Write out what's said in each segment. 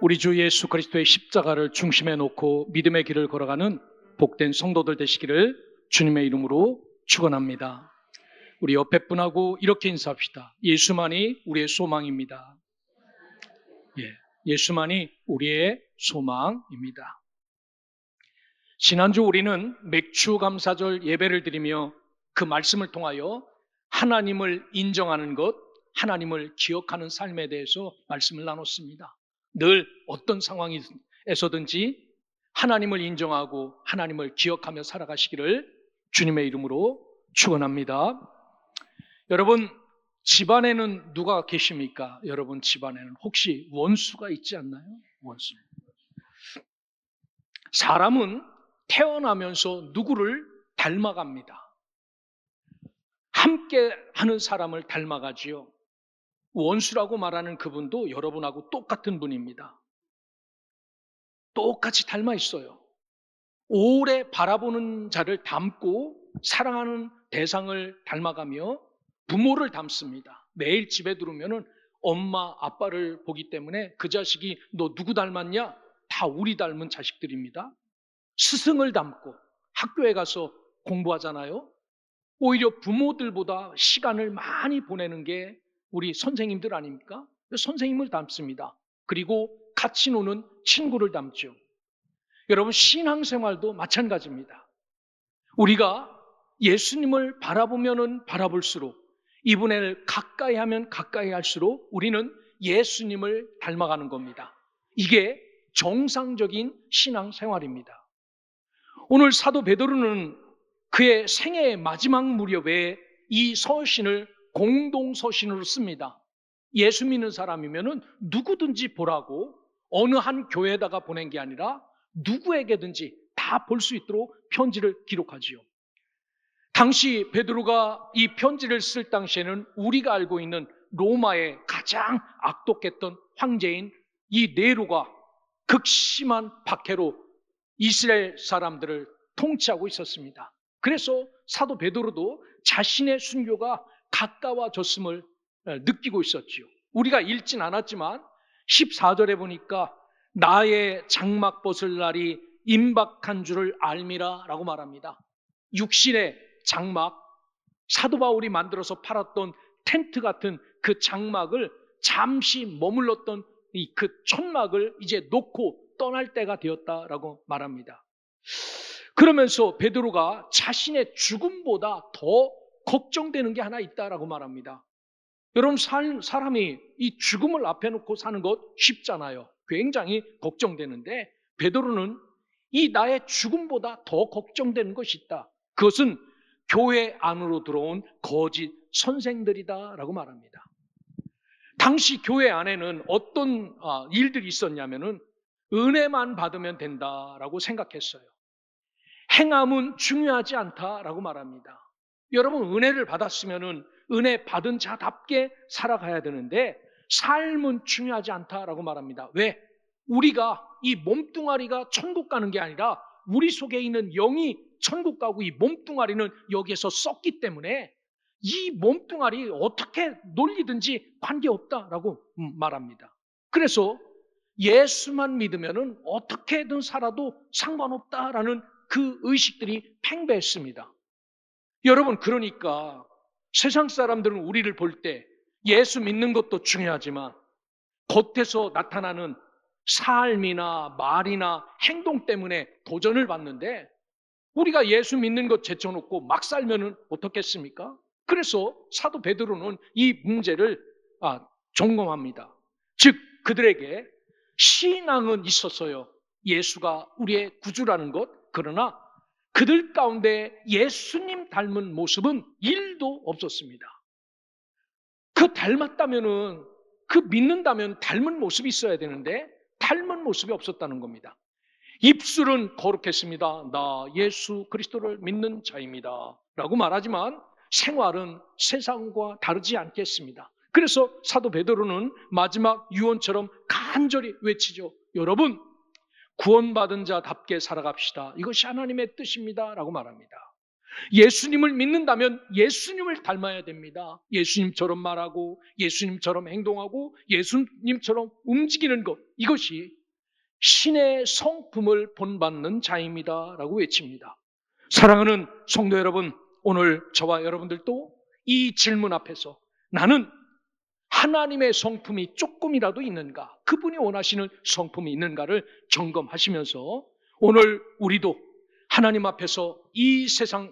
우리 주 예수 그리스도의 십자가를 중심에 놓고 믿음의 길을 걸어가는 복된 성도들 되시기를 주님의 이름으로 축원합니다. 우리 옆에 분하고 이렇게 인사합시다. 예수만이 우리의 소망입니다. 예수만이 우리의 소망입니다. 지난주 우리는 맥추감사절 예배를 드리며 그 말씀을 통하여 하나님을 인정하는 것, 하나님을 기억하는 삶에 대해서 말씀을 나눴습니다. 늘 어떤 상황에서든지 하나님을 인정하고 하나님을 기억하며 살아가시기를 주님의 이름으로 축원합니다. 여러분, 집안에는 누가 계십니까? 여러분 집안에는 혹시 원수가 있지 않나요? 원수. 사람은 태어나면서 누구를 닮아갑니다. 함께 하는 사람을 닮아가지요. 원수라고 말하는 그분도 여러분하고 똑같은 분입니다. 똑같이 닮아 있어요. 오래 바라보는 자를 닮고 사랑하는 대상을 닮아가며 부모를 닮습니다. 매일 집에 들어오면 엄마, 아빠를 보기 때문에 그 자식이 너 누구 닮았냐? 다 우리 닮은 자식들입니다. 스승을 닮고 학교에 가서 공부하잖아요. 오히려 부모들보다 시간을 많이 보내는 게 우리 선생님들 아닙니까? 선생님을 닮습니다. 그리고 같이 노는 친구를 닮죠. 여러분, 신앙생활도 마찬가지입니다. 우리가 예수님을 바라보면 바라볼수록, 이분을 가까이 하면 가까이 할수록 우리는 예수님을 닮아가는 겁니다. 이게 정상적인 신앙생활입니다. 오늘 사도 베드로는 그의 생애의 마지막 무렵에 이 서신을 공동서신으로 씁니다. 예수 믿는 사람이면 누구든지 보라고 어느 한 교회에다가 보낸 게 아니라 누구에게든지 다 볼 수 있도록 편지를 기록하지요. 당시 베드로가 이 편지를 쓸 당시에는 우리가 알고 있는 로마의 가장 악독했던 황제인 이 네로가 극심한 박해로 이스라엘 사람들을 통치하고 있었습니다. 그래서 사도 베드로도 자신의 순교가 가까워졌음을 느끼고 있었지요. 우리가 읽진 않았지만 14절에 보니까 나의 장막 벗을 날이 임박한 줄을 알미라 라고 말합니다. 육신의 장막, 사도 바울이 만들어서 팔았던 텐트 같은 그 장막을 잠시 머물렀던 그 천막을 이제 놓고 떠날 때가 되었다라고 말합니다. 그러면서 베드로가 자신의 죽음보다 더 걱정되는 게 하나 있다라고 말합니다. 여러분, 사람이 이 죽음을 앞에 놓고 사는 것 쉽잖아요. 굉장히 걱정되는데 베드로는 이 나의 죽음보다 더 걱정되는 것이 있다. 그것은 교회 안으로 들어온 거짓 선생들이다라고 말합니다. 당시 교회 안에는 어떤 일들이 있었냐면은 은혜만 받으면 된다라고 생각했어요. 행함은 중요하지 않다라고 말합니다. 여러분, 은혜를 받았으면은 은혜 받은 자답게 살아가야 되는데 삶은 중요하지 않다라고 말합니다. 왜? 우리가 이 몸뚱아리가 천국 가는 게 아니라 우리 속에 있는 영이 천국 가고 이 몸뚱아리는 여기에서 썩기 때문에 이 몸뚱아리 어떻게 놀리든지 관계없다라고 말합니다. 그래서 예수만 믿으면 어떻게든 살아도 상관없다라는 그 의식들이 팽배했습니다. 여러분, 그러니까 세상 사람들은 우리를 볼 때 예수 믿는 것도 중요하지만 겉에서 나타나는 삶이나 말이나 행동 때문에 도전을 받는데 우리가 예수 믿는 것 제쳐놓고 막 살면은 어떻겠습니까? 그래서 사도 베드로는 이 문제를 점검합니다. 즉 그들에게 신앙은 있었어요. 예수가 우리의 구주라는 것. 그러나 그들 가운데 예수님 닮은 모습은 1도 없었습니다. 그 닮았다면은, 그 믿는다면 닮은 모습이 있어야 되는데 닮은 모습이 없었다는 겁니다. 입술은 거룩했습니다. 나 예수 그리스도를 믿는 자입니다 라고 말하지만 생활은 세상과 다르지 않겠습니다. 그래서 사도 베드로는 마지막 유언처럼 간절히 외치죠. 여러분, 구원받은 자답게 살아갑시다. 이것이 하나님의 뜻입니다 라고 말합니다. 예수님을 믿는다면 예수님을 닮아야 됩니다. 예수님처럼 말하고 예수님처럼 행동하고 예수님처럼 움직이는 것, 이것이 신의 성품을 본받는 자입니다 라고 외칩니다. 사랑하는 성도 여러분, 오늘 저와 여러분들도 이 질문 앞에서 나는 하나님의 성품이 조금이라도 있는가, 그분이 원하시는 성품이 있는가를 점검하시면서 오늘 우리도 하나님 앞에서 이 세상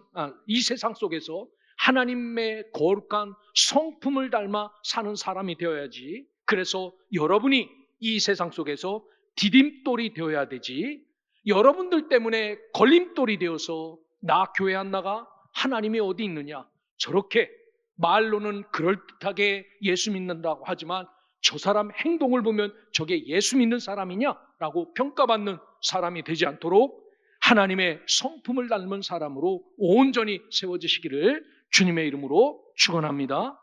속에서 하나님의 거룩한 성품을 닮아 사는 사람이 되어야지. 그래서 여러분이 이 세상 속에서 디딤돌이 되어야 되지, 여러분들 때문에 걸림돌이 되어서 나 교회 안 나가? 하나님이 어디 있느냐? 저렇게 말로는 그럴듯하게 예수 믿는다고 하지만 저 사람 행동을 보면 저게 예수 믿는 사람이냐라고 평가받는 사람이 되지 않도록 하나님의 성품을 닮은 사람으로 온전히 세워지시기를 주님의 이름으로 축원합니다.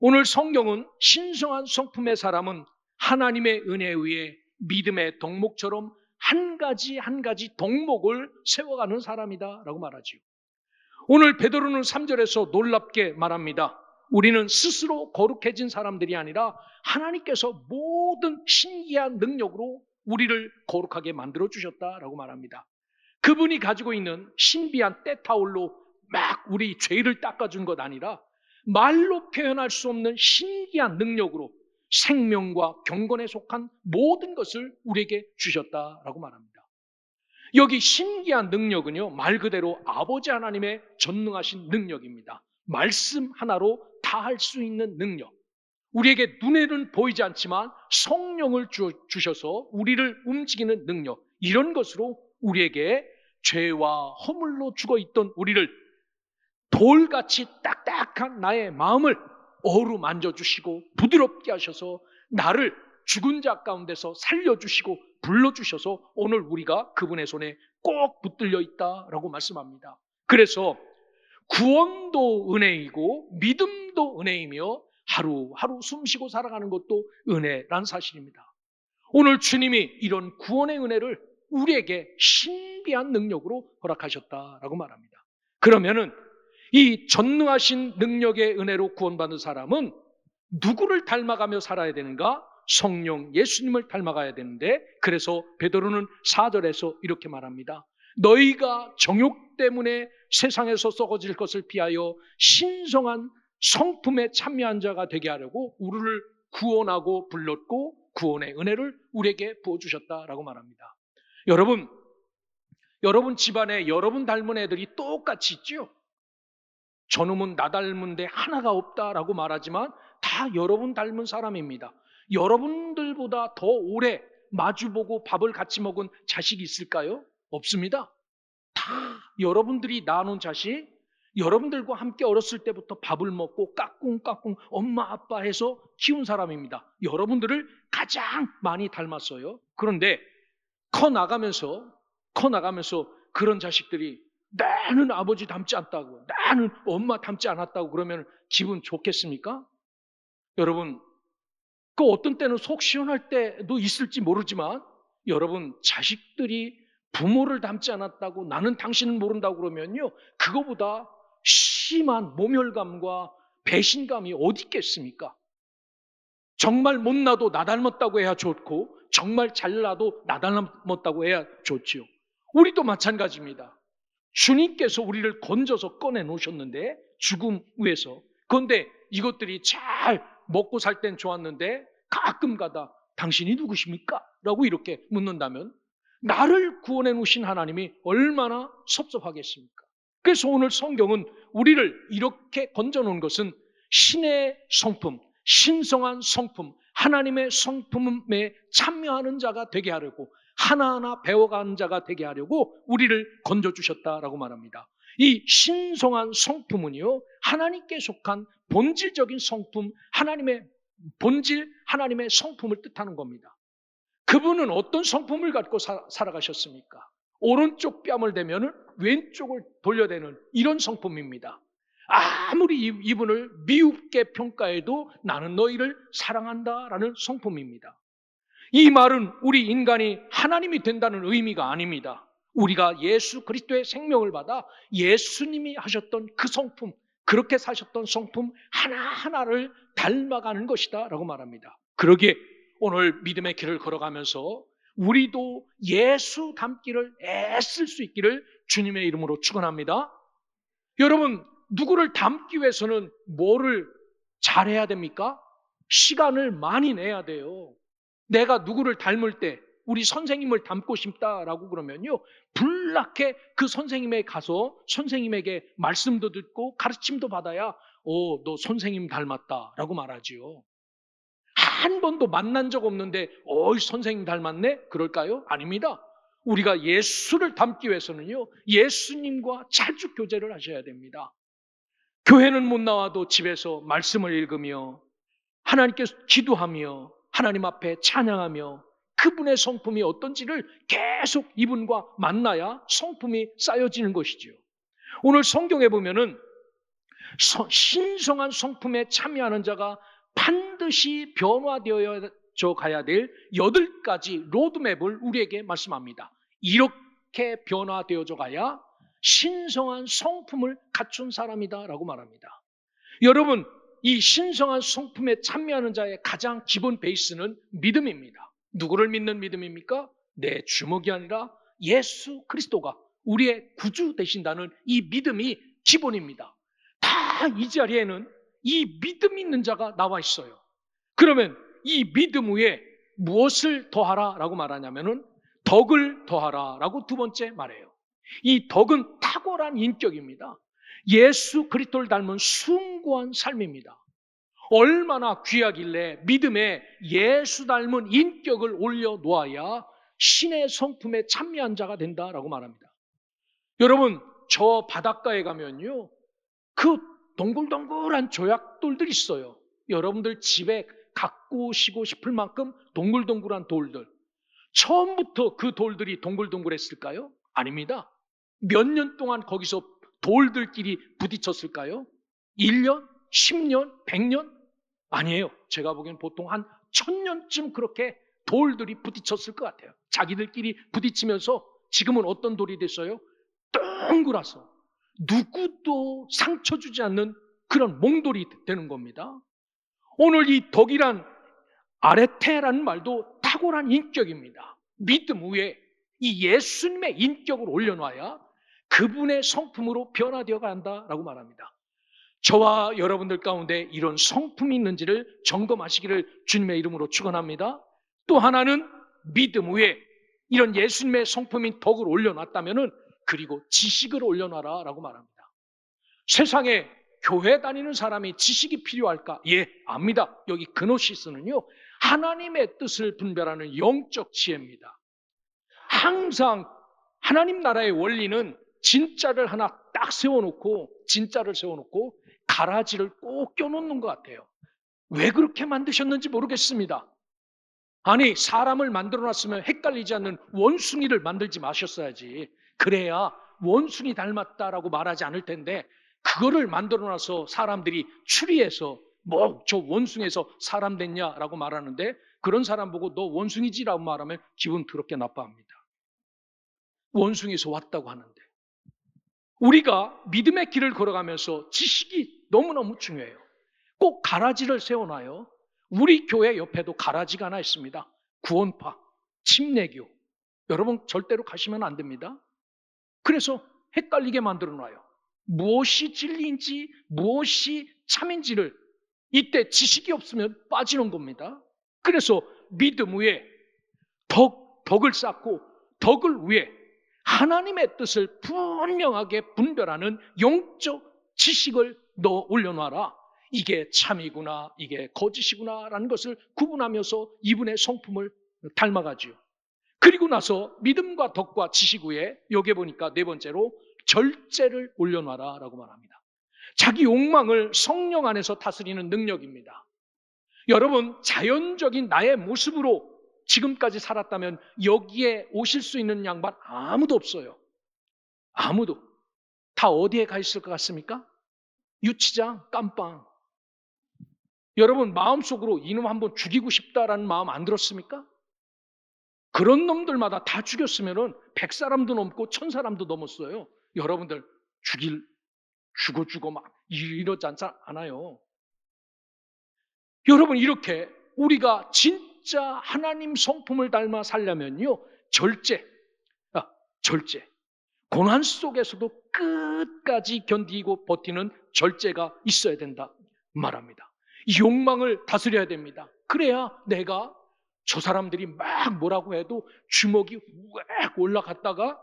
오늘 성경은 신성한 성품의 사람은 하나님의 은혜에 의해 믿음의 덕목처럼 한 가지 한 가지 덕목을 세워가는 사람이다 라고 말하지요. 오늘 베드로는 3절에서 놀랍게 말합니다. 우리는 스스로 거룩해진 사람들이 아니라 하나님께서 모든 신기한 능력으로 우리를 거룩하게 만들어 주셨다라고 말합니다. 그분이 가지고 있는 신비한 때타올로 막 우리 죄를 닦아준 것 아니라 말로 표현할 수 없는 신기한 능력으로 생명과 경건에 속한 모든 것을 우리에게 주셨다라고 말합니다. 여기 신기한 능력은요, 말 그대로 아버지 하나님의 전능하신 능력입니다. 말씀 하나로 다 할 수 있는 능력. 우리에게 눈에는 보이지 않지만 성령을 주셔서 우리를 움직이는 능력, 이런 것으로 우리에게 죄와 허물로 죽어있던 우리를 돌같이 딱딱한 나의 마음을 어루만져 주시고 부드럽게 하셔서 나를 죽은 자 가운데서 살려주시고 불러주셔서 오늘 우리가 그분의 손에 꼭 붙들려 있다라고 말씀합니다. 그래서 구원도 은혜이고 믿음도 은혜이며 하루하루 숨쉬고 살아가는 것도 은혜란 사실입니다. 오늘 주님이 이런 구원의 은혜를 우리에게 신비한 능력으로 허락하셨다라고 말합니다. 그러면은 이 전능하신 능력의 은혜로 구원받은 사람은 누구를 닮아가며 살아야 되는가? 성령 예수님을 닮아가야 되는데, 그래서 베드로는 4절에서 이렇게 말합니다. 너희가 정욕 때문에 세상에서 썩어질 것을 피하여 신성한 성품에 참여한 자가 되게 하려고 우리를 구원하고 불렀고 구원의 은혜를 우리에게 부어주셨다라고 말합니다. 여러분 집안에 여러분 닮은 애들이 똑같이 있죠? 저놈은 나 닮은데 하나가 없다라고 말하지만 다 여러분 닮은 사람입니다. 여러분들보다 더 오래 마주보고 밥을 같이 먹은 자식이 있을까요? 없습니다. 다 여러분들이 낳아놓은 자식, 여러분들과 함께 어렸을 때부터 밥을 먹고 까꿍까꿍 엄마 아빠 해서 키운 사람입니다. 여러분들을 가장 많이 닮았어요. 그런데 커나가면서 그런 자식들이 나는 아버지 닮지 않다고, 나는 엄마 닮지 않았다고 그러면 기분 좋겠습니까? 여러분, 그 어떤 때는 속 시원할 때도 있을지 모르지만 여러분 자식들이 부모를 닮지 않았다고 나는 당신은 모른다고 그러면요, 그거보다 심한 모멸감과 배신감이 어디 있겠습니까? 정말 못나도 나 닮았다고 해야 좋고 정말 잘나도 나 닮았다고 해야 좋지요. 우리도 마찬가지입니다. 주님께서 우리를 건져서 꺼내 놓으셨는데 죽음 위에서, 그런데 이것들이 잘 먹고 살 땐 좋았는데 가끔가다 당신이 누구십니까? 라고 이렇게 묻는다면 나를 구원해 놓으신 하나님이 얼마나 섭섭하겠습니까? 그래서 오늘 성경은 우리를 이렇게 건져 놓은 것은 신의 성품, 신성한 성품, 하나님의 성품에 참여하는 자가 되게 하려고, 하나하나 배워가는 자가 되게 하려고 우리를 건져주셨다라고 말합니다. 이 신성한 성품은요, 하나님께 속한 본질적인 성품, 하나님의 본질, 하나님의 성품을 뜻하는 겁니다. 그분은 어떤 성품을 갖고 살아가셨습니까? 오른쪽 뺨을 대면 왼쪽을 돌려대는 이런 성품입니다. 아무리 이분을 미흡게 평가해도 나는 너희를 사랑한다라는 성품입니다. 이 말은 우리 인간이 하나님이 된다는 의미가 아닙니다. 우리가 예수 그리스도의 생명을 받아 예수님이 하셨던 그 성품, 그렇게 사셨던 성품 하나하나를 닮아가는 것이다 라고 말합니다. 그러기에 오늘 믿음의 길을 걸어가면서 우리도 예수 닮기를 애쓸 수 있기를 주님의 이름으로 축원합니다. 여러분, 누구를 닮기 위해서는 뭐를 잘해야 됩니까? 시간을 많이 내야 돼요. 내가 누구를 닮을 때 우리 선생님을 닮고 싶다라고 그러면요, 불나게 그 선생님에 가서 선생님에게 말씀도 듣고 가르침도 받아야 너 선생님 닮았다라고 말하지요. 한 번도 만난 적 없는데 선생님 닮았네? 그럴까요? 아닙니다. 우리가 예수를 닮기 위해서는요, 예수님과 자주 교제를 하셔야 됩니다. 교회는 못 나와도 집에서 말씀을 읽으며 하나님께 기도하며 하나님 앞에 찬양하며 그분의 성품이 어떤지를 계속 이분과 만나야 성품이 쌓여지는 것이지요. 오늘 성경에 보면은 신성한 성품에 참여하는 자가 반드시 변화되어 가야 될 8가지 로드맵을 우리에게 말씀합니다. 이렇게 변화되어져 가야 신성한 성품을 갖춘 사람이다라고 말합니다. 여러분, 이 신성한 성품에 참여하는 자의 가장 기본 베이스는 믿음입니다. 누구를 믿는 믿음입니까? 내 주먹이 아니라 예수 그리스도가 우리의 구주 되신다는 이 믿음이 기본입니다. 다 이 자리에는 이 믿음 있는 자가 나와 있어요. 그러면 이 믿음 위에 무엇을 더하라라고 말하냐면은 덕을 더하라라고 두 번째 말해요. 이 덕은 탁월한 인격입니다. 예수 그리스도를 닮은 숭고한 삶입니다. 얼마나 귀하길래 믿음에 예수 닮은 인격을 올려놓아야 신의 성품에 참여한 자가 된다라고 말합니다. 여러분, 저 바닷가에 가면요, 그 동글동글한 조약돌들이 있어요. 여러분들 집에 갖고 오시고 싶을 만큼 동글동글한 돌들. 처음부터 그 돌들이 동글동글했을까요? 아닙니다. 몇 년 동안 거기서 돌들끼리 부딪혔을까요? 1년? 10년? 100년? 아니에요. 제가 보기엔 보통 한 1000년쯤 그렇게 돌들이 부딪혔을 것 같아요. 자기들끼리 부딪히면서 지금은 어떤 돌이 됐어요? 동그라서 누구도 상처 주지 않는 그런 몽돌이 되는 겁니다. 오늘 이 덕이란 아레테라는 말도 탁월한 인격입니다. 믿음 위에 이 예수님의 인격을 올려놔야 그분의 성품으로 변화되어 간다라고 말합니다. 저와 여러분들 가운데 이런 성품이 있는지를 점검하시기를 주님의 이름으로 축원합니다. 또 하나는 믿음 위에 이런 예수님의 성품인 덕을 올려놨다면은 그리고 지식을 올려놔라라고 말합니다. 세상에 교회 다니는 사람이 지식이 필요할까? 예, 압니다. 여기 그노시스는요, 하나님의 뜻을 분별하는 영적 지혜입니다. 항상 하나님 나라의 원리는 진짜를 하나 딱 세워놓고, 진짜를 세워놓고 가라지를 꼭 껴놓는 것 같아요. 왜 그렇게 만드셨는지 모르겠습니다. 아니, 사람을 만들어놨으면 헷갈리지 않는 원숭이를 만들지 마셨어야지. 그래야 원숭이 닮았다라고 말하지 않을 텐데, 그거를 만들어놔서 사람들이 추리해서 저 원숭이에서 사람 됐냐라고 말하는데, 그런 사람 보고 너 원숭이지라고 말하면 기분 더럽게 나빠합니다. 원숭이에서 왔다고 하는데. 우리가 믿음의 길을 걸어가면서 지식이 너무너무 중요해요. 꼭 가라지를 세워놔요. 우리 교회 옆에도 가라지가 하나 있습니다. 구원파, 침례교. 여러분 절대로 가시면 안 됩니다. 그래서 헷갈리게 만들어놔요. 무엇이 진리인지 무엇이 참인지를 이때 지식이 없으면 빠지는 겁니다. 그래서 믿음 위에 덕을 쌓고 덕을 위해 하나님의 뜻을 분명하게 분별하는 영적 지식을 넣어 올려놔라. 이게 참이구나, 이게 거짓이구나 라는 것을 구분하면서 이분의 성품을 닮아가지요. 그리고 나서 믿음과 덕과 지식 위에 여기 보니까 네 번째로 절제를 올려놔라 라고 말합니다. 자기 욕망을 성령 안에서 다스리는 능력입니다. 여러분, 자연적인 나의 모습으로 지금까지 살았다면 여기에 오실 수 있는 양반 아무도 없어요. 아무도. 다 어디에 가 있을 것 같습니까? 유치장, 깜빵. 여러분 마음속으로 이놈 한번 죽이고 싶다라는 마음 안 들었습니까? 그런 놈들마다 다 죽였으면은 100사람도 넘고 1000사람도 넘었어요. 여러분들 죽어 막 이러지 않아요. 여러분, 이렇게 우리가 진짜 하나님 성품을 닮아 살려면요, 절제, 절제. 고난 속에서도 끝까지 견디고 버티는 절제가 있어야 된다 말합니다. 욕망을 다스려야 됩니다. 그래야 내가 저 사람들이 막 뭐라고 해도 주먹이 쫙 올라갔다가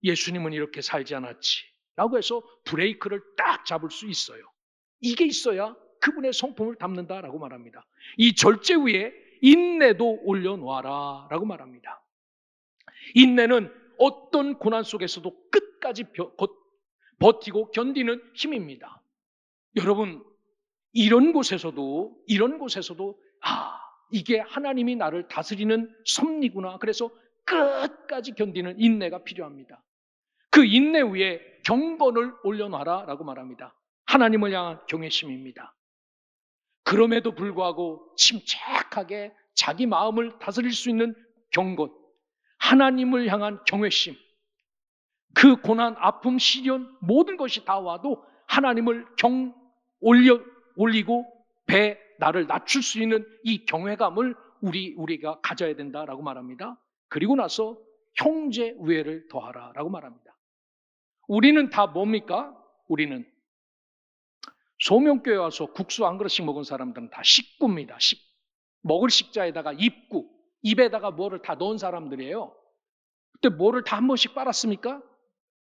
예수님은 이렇게 살지 않았지 라고 해서 브레이크를 딱 잡을 수 있어요. 이게 있어야 그분의 성품을 담는다라고 말합니다. 이 절제 위에 인내도 올려놓아라 라고 말합니다. 인내는 어떤 고난 속에서도 끝까지 버티고 견디는 힘입니다. 여러분, 이런 곳에서도 이게 하나님이 나를 다스리는 섭리구나. 그래서 끝까지 견디는 인내가 필요합니다. 그 인내 위에 경건을 올려놔라 라고 말합니다. 하나님을 향한 경외심입니다. 그럼에도 불구하고 침착하게 자기 마음을 다스릴 수 있는 경건, 하나님을 향한 경외심, 그 고난, 아픔, 시련 모든 것이 다 와도 하나님을 올리고 배 나를 낮출 수 있는 이 경외감을 우리가 가져야 된다라고 말합니다. 그리고 나서 형제 우애를 더하라라고 말합니다. 우리는 다 뭡니까? 우리는 소명교회 와서 국수 한 그릇씩 먹은 사람들은 다 식구입니다. 먹을 식자에다가 입에다가 뭐를 다 넣은 사람들이에요. 그때 뭐를 다 한 번씩 빨았습니까?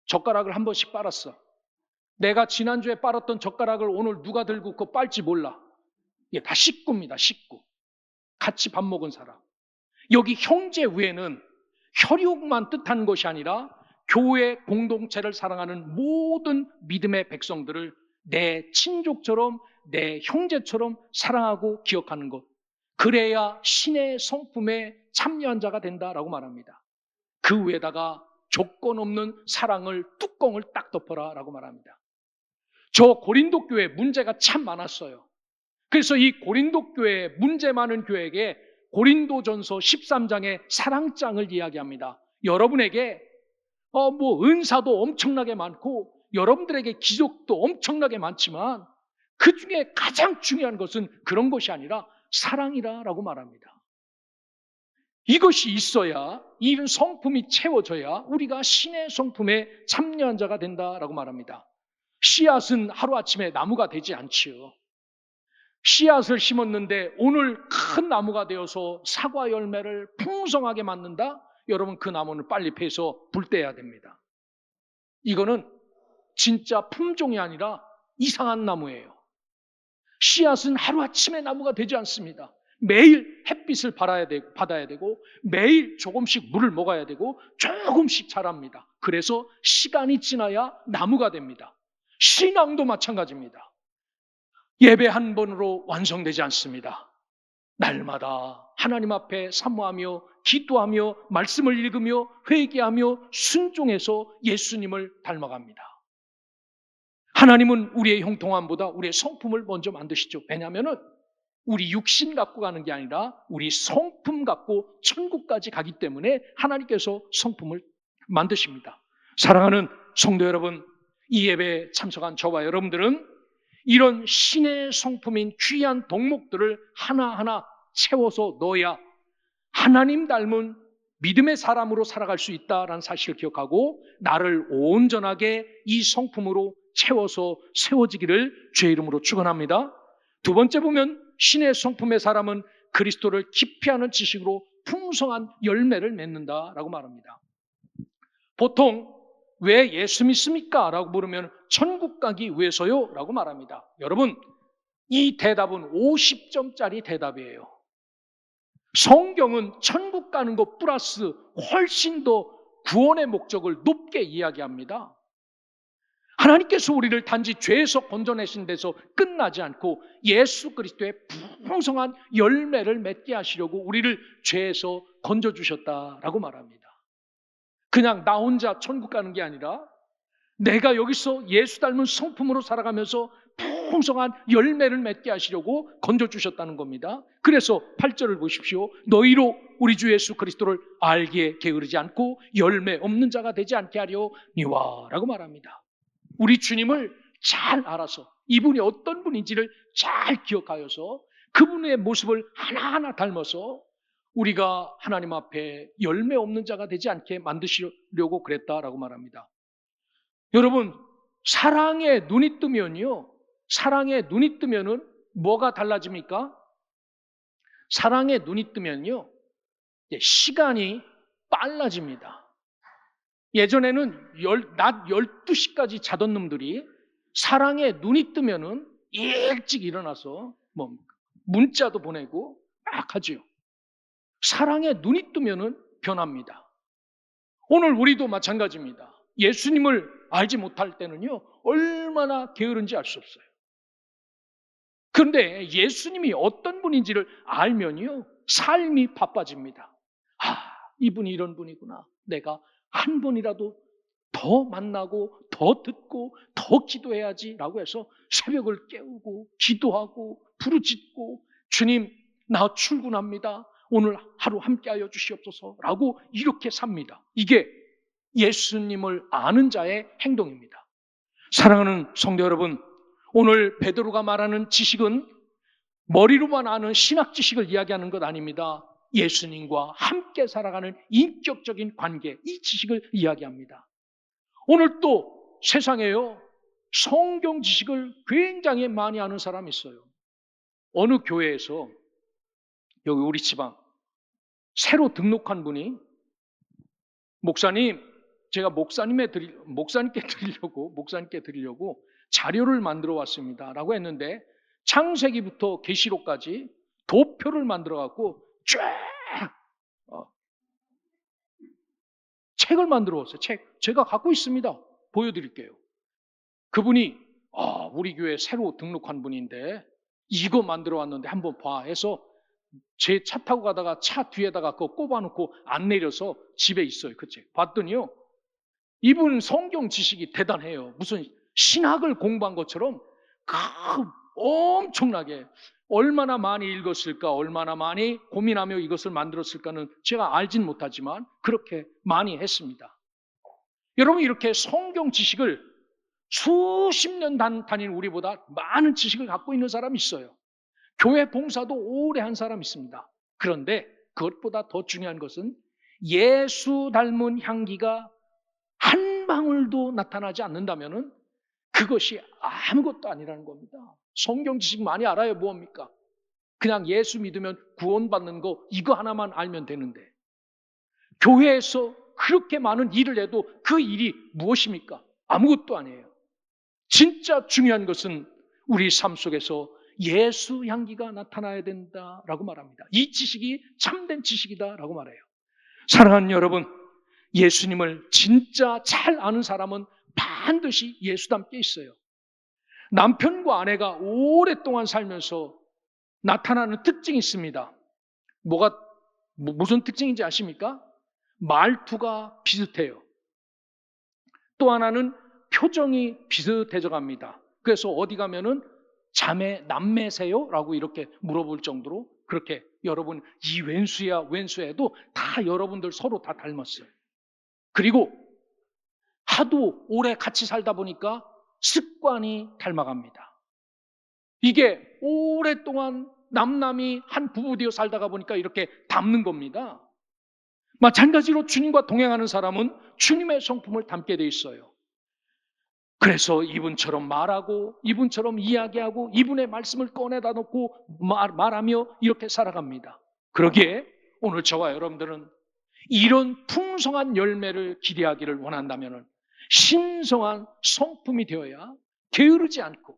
젓가락을 한 번씩 빨았어. 내가 지난주에 빨았던 젓가락을 오늘 누가 들고 그거 빨지 몰라. 이게 다 식구입니다. 식구. 같이 밥 먹은 사람. 여기 형제 외에는 혈육만 뜻하는 것이 아니라 교회 공동체를 사랑하는 모든 믿음의 백성들을 내 친족처럼, 내 형제처럼 사랑하고 기억하는 것. 그래야 신의 성품에 참여한 자가 된다라고 말합니다. 그 위에다가 조건 없는 사랑을 뚜껑을 딱 덮어라라고 말합니다. 저 고린도 교회 문제가 참 많았어요. 그래서 이 고린도 교회 문제 많은 교회에게 고린도전서 13장의 사랑장을 이야기합니다. 여러분에게 은사도 엄청나게 많고 여러분들에게 기적도 엄청나게 많지만 그 중에 가장 중요한 것은 그런 것이 아니라 사랑이라고 말합니다. 이것이 있어야, 이런 성품이 채워져야 우리가 신의 성품에 참여한 자가 된다라고 말합니다. 씨앗은 하루아침에 나무가 되지 않지요. 씨앗을 심었는데 오늘 큰 나무가 되어서 사과 열매를 풍성하게 맞는다? 여러분, 그 나무는 빨리 베서 불 떼야 됩니다. 이거는 진짜 품종이 아니라 이상한 나무예요. 씨앗은 하루아침에 나무가 되지 않습니다. 매일 햇빛을 받아야 되고 매일 조금씩 물을 먹어야 되고 조금씩 자랍니다. 그래서 시간이 지나야 나무가 됩니다. 신앙도 마찬가지입니다. 예배 한 번으로 완성되지 않습니다. 날마다 하나님 앞에 사모하며 기도하며 말씀을 읽으며 회개하며 순종해서 예수님을 닮아갑니다. 하나님은 우리의 형통함보다 우리의 성품을 먼저 만드시죠. 왜냐하면 우리 육신 갖고 가는 게 아니라 우리 성품 갖고 천국까지 가기 때문에 하나님께서 성품을 만드십니다. 사랑하는 성도 여러분, 이 예배에 참석한 저와 여러분들은 이런 신의 성품인 귀한 덕목들을 하나하나 채워서 넣어야 하나님 닮은 믿음의 사람으로 살아갈 수 있다는 사실을 기억하고 나를 온전하게 이 성품으로 채워서 세워지기를 주의 이름으로 축원합니다. 두 번째 보면 신의 성품의 사람은 그리스도를 깊이 아는 지식으로 풍성한 열매를 맺는다라고 말합니다. 보통 왜 예수 믿습니까? 라고 물으면 천국 가기 위해서요? 라고 말합니다. 여러분, 이 대답은 50점짜리 대답이에요. 성경은 천국 가는 것 플러스 훨씬 더 구원의 목적을 높게 이야기합니다. 하나님께서 우리를 단지 죄에서 건져내신 데서 끝나지 않고 예수 그리스도의 풍성한 열매를 맺게 하시려고 우리를 죄에서 건져주셨다라고 말합니다. 그냥 나 혼자 천국 가는 게 아니라 내가 여기서 예수 닮은 성품으로 살아가면서 풍성한 열매를 맺게 하시려고 건져주셨다는 겁니다. 그래서 8절을 보십시오. 너희로 우리 주 예수 그리스도를 알기에 게으르지 않고 열매 없는 자가 되지 않게 하려니와 라고 말합니다. 우리 주님을 잘 알아서 이분이 어떤 분인지를 잘 기억하여서 그분의 모습을 하나하나 닮아서 우리가 하나님 앞에 열매 없는 자가 되지 않게 만드시려고 그랬다라고 말합니다. 여러분, 사랑에 눈이 뜨면요, 사랑에 눈이 뜨면은 뭐가 달라집니까? 사랑에 눈이 뜨면요, 시간이 빨라집니다. 예전에는 낮 12시까지 자던 놈들이 사랑에 눈이 뜨면은 일찍 일어나서 문자도 보내고 막 하죠. 사랑에 눈이 뜨면은 변합니다. 오늘 우리도 마찬가지입니다. 예수님을 알지 못할 때는요, 얼마나 게으른지 알 수 없어요. 그런데 예수님이 어떤 분인지를 알면요, 삶이 바빠집니다. 이분이 이런 분이구나. 내가 한 번이라도 더 만나고 더 듣고 더 기도해야지 라고 해서 새벽을 깨우고 기도하고 부르짖고 주님 나 출근합니다. 오늘 하루 함께하여 주시옵소서 라고 이렇게 삽니다. 이게 예수님을 아는 자의 행동입니다. 사랑하는 성도 여러분, 오늘 베드로가 말하는 지식은 머리로만 아는 신학 지식을 이야기하는 것 아닙니다. 예수님과 함께 살아가는 인격적인 관계, 이 지식을 이야기합니다. 오늘 또 세상에요, 성경 지식을 굉장히 많이 아는 사람이 있어요. 어느 교회에서 여기 우리 지방 새로 등록한 분이 목사님, 제가 목사님께 드리려고 자료를 만들어 왔습니다 라고 했는데 창세기부터 계시록까지 도표를 만들어 갖고 쫙 책을 만들어 왔어요. 책 제가 갖고 있습니다. 보여드릴게요. 그분이 우리 교회 새로 등록한 분인데 이거 만들어 왔는데 한번 봐 해서 제 차 타고 가다가 차 뒤에다가 그거 꼽아놓고 안 내려서 집에 있어요. 그 책 봤더니요, 이분 성경 지식이 대단해요. 무슨 신학을 공부한 것처럼 엄청나게 얼마나 많이 읽었을까, 얼마나 많이 고민하며 이것을 만들었을까는 제가 알진 못하지만 그렇게 많이 했습니다. 여러분, 이렇게 성경 지식을 수십 년 다닌 우리보다 많은 지식을 갖고 있는 사람이 있어요. 교회 봉사도 오래 한 사람이 있습니다. 그런데 그것보다 더 중요한 것은 예수 닮은 향기가 한 방울도 나타나지 않는다면 그것이 아무것도 아니라는 겁니다. 성경 지식 많이 알아야 뭐합니까? 그냥 예수 믿으면 구원받는 거 이거 하나만 알면 되는데 교회에서 그렇게 많은 일을 해도 그 일이 무엇입니까? 아무것도 아니에요. 진짜 중요한 것은 우리 삶 속에서 예수 향기가 나타나야 된다라고 말합니다. 이 지식이 참된 지식이다라고 말해요. 사랑하는 여러분, 예수님을 진짜 잘 아는 사람은 반드시 예수닮게 있어요. 남편과 아내가 오랫동안 살면서 나타나는 특징이 있습니다. 무슨 특징인지 아십니까? 말투가 비슷해요. 또 하나는 표정이 비슷해져 갑니다. 그래서 어디 가면은 자매, 남매세요? 라고 이렇게 물어볼 정도로 그렇게 여러분 이 왼수야 왼수야도 다 여러분들 서로 다 닮았어요. 그리고 하도 오래 같이 살다 보니까 습관이 닮아갑니다. 이게 오랫동안 남남이 한 부부 되어 살다가 보니까 이렇게 닮는 겁니다. 마찬가지로 주님과 동행하는 사람은 주님의 성품을 닮게 돼 있어요. 그래서 이분처럼 말하고 이분처럼 이야기하고 이분의 말씀을 꺼내다 놓고 말하며 이렇게 살아갑니다. 그러기에 오늘 저와 여러분들은 이런 풍성한 열매를 기대하기를 원한다면 신성한 성품이 되어야 게으르지 않고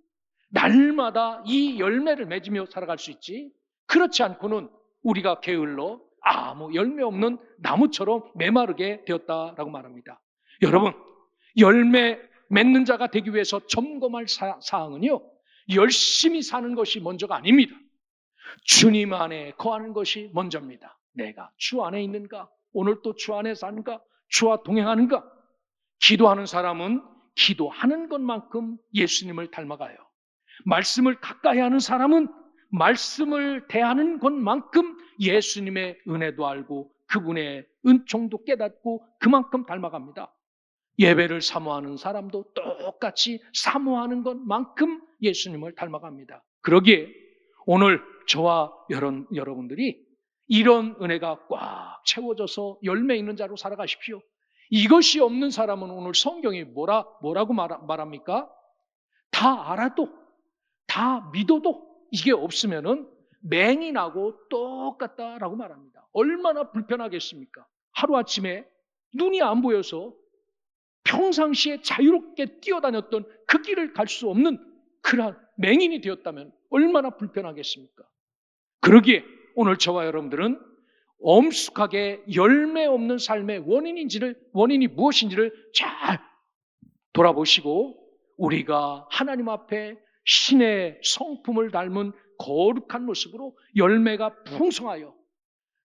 날마다 이 열매를 맺으며 살아갈 수 있지, 그렇지 않고는 우리가 게을러 아무 열매 없는 나무처럼 메마르게 되었다라고 말합니다. 여러분, 열매 맺는 자가 되기 위해서 점검할 사항은요, 열심히 사는 것이 먼저가 아닙니다. 주님 안에 거하는 것이 먼저입니다. 내가 주 안에 있는가? 오늘 또 주 안에 사는가? 주와 동행하는가? 기도하는 사람은 기도하는 것만큼 예수님을 닮아가요. 말씀을 가까이 하는 사람은 말씀을 대하는 것만큼 예수님의 은혜도 알고 그분의 은총도 깨닫고 그만큼 닮아갑니다. 예배를 사모하는 사람도 똑같이 사모하는 것만큼 예수님을 닮아갑니다. 그러기에 오늘 저와 여러분들이 이런 은혜가 꽉 채워져서 열매 있는 자로 살아가십시오. 이것이 없는 사람은 오늘 성경이 뭐라고 말합니까? 다 알아도, 다 믿어도 이게 없으면은 맹인하고 똑같다라고 말합니다. 얼마나 불편하겠습니까? 하루아침에 눈이 안 보여서 평상시에 자유롭게 뛰어다녔던 그 길을 갈 수 없는 그러한 맹인이 되었다면 얼마나 불편하겠습니까? 그러기에 오늘 저와 여러분들은 엄숙하게 열매 없는 삶의 원인이 무엇인지를 잘 돌아보시고 우리가 하나님 앞에 신의 성품을 닮은 거룩한 모습으로 열매가 풍성하여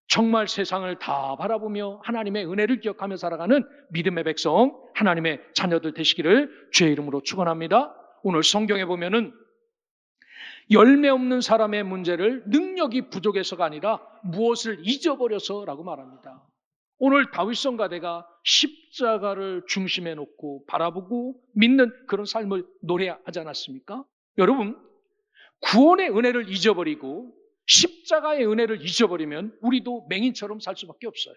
정말 세상을 다 바라보며 하나님의 은혜를 기억하며 살아가는 믿음의 백성, 하나님의 자녀들 되시기를 주의 이름으로 축원합니다. 오늘 성경에 보면은 열매 없는 사람의 문제를 능력이 부족해서가 아니라 무엇을 잊어버려서라고 말합니다. 오늘 다윗 성가대가 십자가를 중심에 놓고 바라보고 믿는 그런 삶을 노래하지 않았습니까? 여러분, 구원의 은혜를 잊어버리고 십자가의 은혜를 잊어버리면 우리도 맹인처럼 살 수밖에 없어요.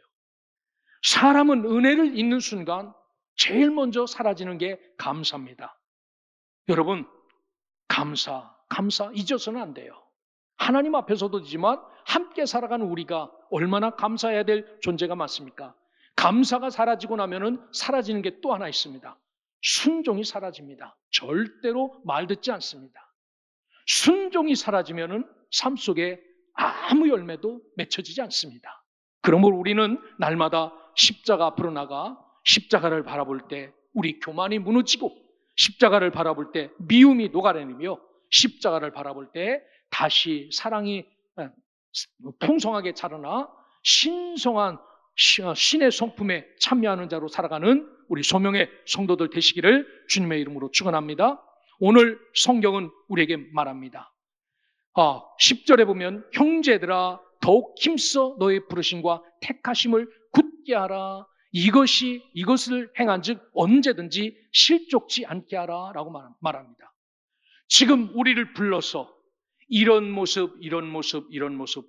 사람은 은혜를 잊는 순간 제일 먼저 사라지는 게 감사입니다. 여러분, 감사 잊어서는 안 돼요. 하나님 앞에서도 되지만 함께 살아가는 우리가 얼마나 감사해야 될 존재가 많습니까? 감사가 사라지고 나면은 사라지는 게 또 하나 있습니다. 순종이 사라집니다. 절대로 말 듣지 않습니다. 순종이 사라지면은 삶 속에 아무 열매도 맺혀지지 않습니다. 그러므로 우리는 날마다 십자가 앞으로 나가 십자가를 바라볼 때 우리 교만이 무너지고 십자가를 바라볼 때 미움이 녹아내리며 십자가를 바라볼 때 다시 사랑이 풍성하게 자라나 신성한 신의 성품에 참여하는 자로 살아가는 우리 소명의 성도들 되시기를 주님의 이름으로 축원합니다. 오늘 성경은 우리에게 말합니다. 10절에 보면 형제들아 더욱 힘써 너의 부르심과 택하심을 굳게 하라. 이것을 행한즉 언제든지 실족지 않게 하라 라고 말합니다. 지금 우리를 불러서 이런 모습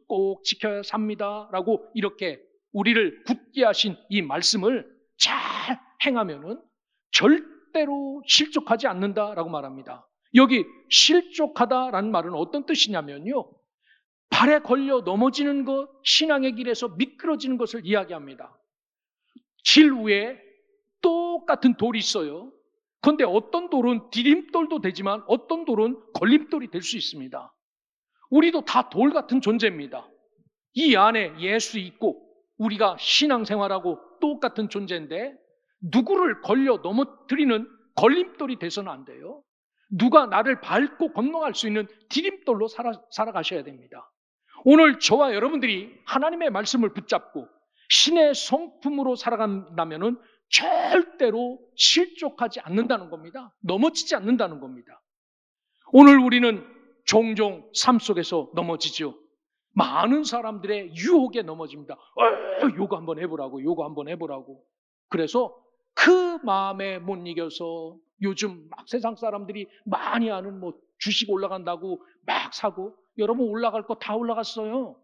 꼭 지켜야 삽니다 라고 이렇게 우리를 굳게 하신 이 말씀을 잘 행하면은 절대로 실족하지 않는다라고 말합니다. 여기 실족하다라는 말은 어떤 뜻이냐면요, 발에 걸려 넘어지는 것, 신앙의 길에서 미끄러지는 것을 이야기합니다. 길 위에 똑같은 돌이 있어요. 그런데 어떤 돌은 디딤돌도 되지만 어떤 돌은 걸림돌이 될 수 있습니다. 우리도 다 돌 같은 존재입니다. 이 안에 예수 있고 우리가 신앙생활하고 똑같은 존재인데 누구를 걸려 넘어뜨리는 걸림돌이 돼서는 안 돼요. 누가 나를 밟고 건너갈 수 있는 디딤돌로 살아가셔야 됩니다. 오늘 저와 여러분들이 하나님의 말씀을 붙잡고 신의 성품으로 살아간다면 절대로 실족하지 않는다는 겁니다. 넘어지지 않는다는 겁니다. 오늘 우리는 종종 삶 속에서 넘어지죠. 많은 사람들의 유혹에 넘어집니다. 요거 한번 해보라고. 그래서 그 마음에 못 이겨서 요즘 막 세상 사람들이 많이 하는 주식 올라간다고 막 사고, 여러분 올라갈 거 다 올라갔어요.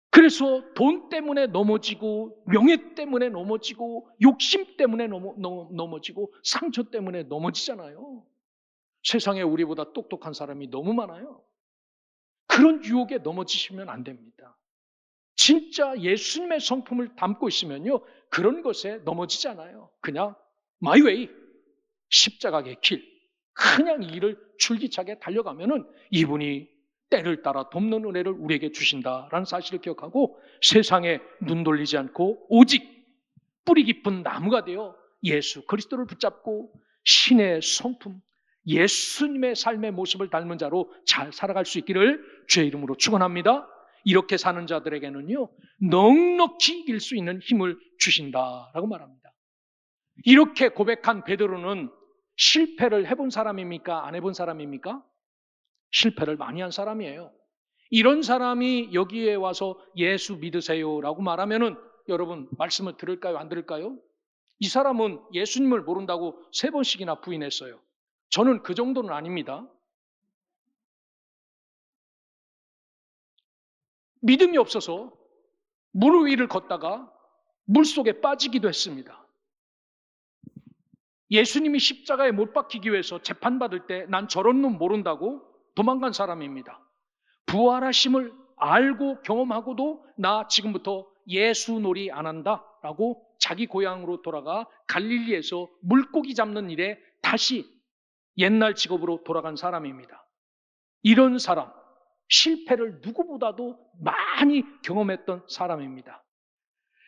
그래서 돈 때문에 넘어지고 명예 때문에 넘어지고 욕심 때문에 넘어지고 상처 때문에 넘어지잖아요. 세상에 우리보다 똑똑한 사람이 너무 많아요. 그런 유혹에 넘어지시면 안 됩니다. 진짜 예수님의 성품을 담고 있으면요, 그런 것에 넘어지지 않아요. 그냥 my way, 십자가의 길, 그냥 이 길을 줄기차게 달려가면은 이분이 때를 따라 돕는 은혜를 우리에게 주신다라는 사실을 기억하고 세상에 눈 돌리지 않고 오직 뿌리 깊은 나무가 되어 예수 그리스도를 붙잡고 신의 성품, 예수님의 삶의 모습을 닮은 자로 잘 살아갈 수 있기를 주의 이름으로 축원합니다. 이렇게 사는 자들에게는요, 넉넉히 이길 수 있는 힘을 주신다라고 말합니다. 이렇게 고백한 베드로는 실패를 해본 사람입니까? 안 해본 사람입니까? 실패를 많이 한 사람이에요. 이런 사람이 여기에 와서 예수 믿으세요라고 말하면은 여러분 말씀을 들을까요? 안 들을까요? 이 사람은 예수님을 모른다고 3번씩이나 부인했어요. 저는 그 정도는 아닙니다. 믿음이 없어서 물 위를 걷다가 물속에 빠지기도 했습니다. 예수님이 십자가에 못 박히기 위해서 재판받을 때 난 저런 놈 모른다고 도망간 사람입니다. 부활하심을 알고 경험하고도 나 지금부터 예수 놀이 안 한다라고 자기 고향으로 돌아가 갈릴리에서 물고기 잡는 일에 다시 옛날 직업으로 돌아간 사람입니다. 이런 사람, 실패를 누구보다도 많이 경험했던 사람입니다.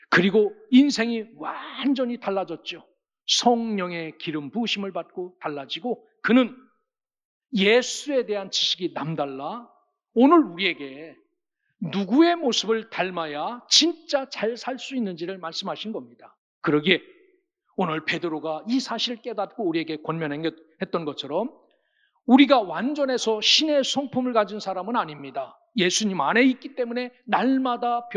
그리고 인생이 완전히 달라졌죠. 성령의 기름 부으심을 받고 달라지고 그는 예수에 대한 지식이 남달라 오늘 우리에게 누구의 모습을 닮아야 진짜 잘 살 수 있는지를 말씀하신 겁니다. 그러기에 오늘 베드로가 이 사실을 깨닫고 우리에게 권면했던 것처럼 우리가 완전해서 신의 성품을 가진 사람은 아닙니다. 예수님 안에 있기 때문에 날마다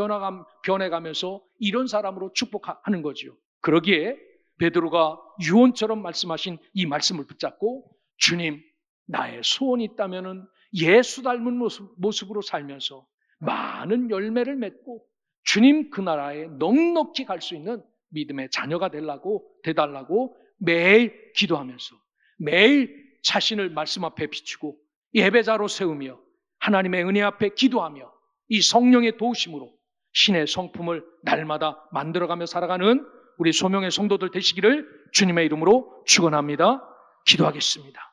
변해가면서 이런 사람으로 축복하는 거죠. 그러기에 베드로가 유언처럼 말씀하신 이 말씀을 붙잡고 주님, 나의 소원이 있다면 예수 닮은 모습으로 살면서 많은 열매를 맺고 주님 그 나라에 넉넉히 갈 수 있는 믿음의 자녀가 되달라고 매일 기도하면서 매일 자신을 말씀 앞에 비추고 예배자로 세우며 하나님의 은혜 앞에 기도하며 이 성령의 도우심으로 신의 성품을 날마다 만들어가며 살아가는 우리 소명의 성도들 되시기를 주님의 이름으로 축원합니다. 기도하겠습니다.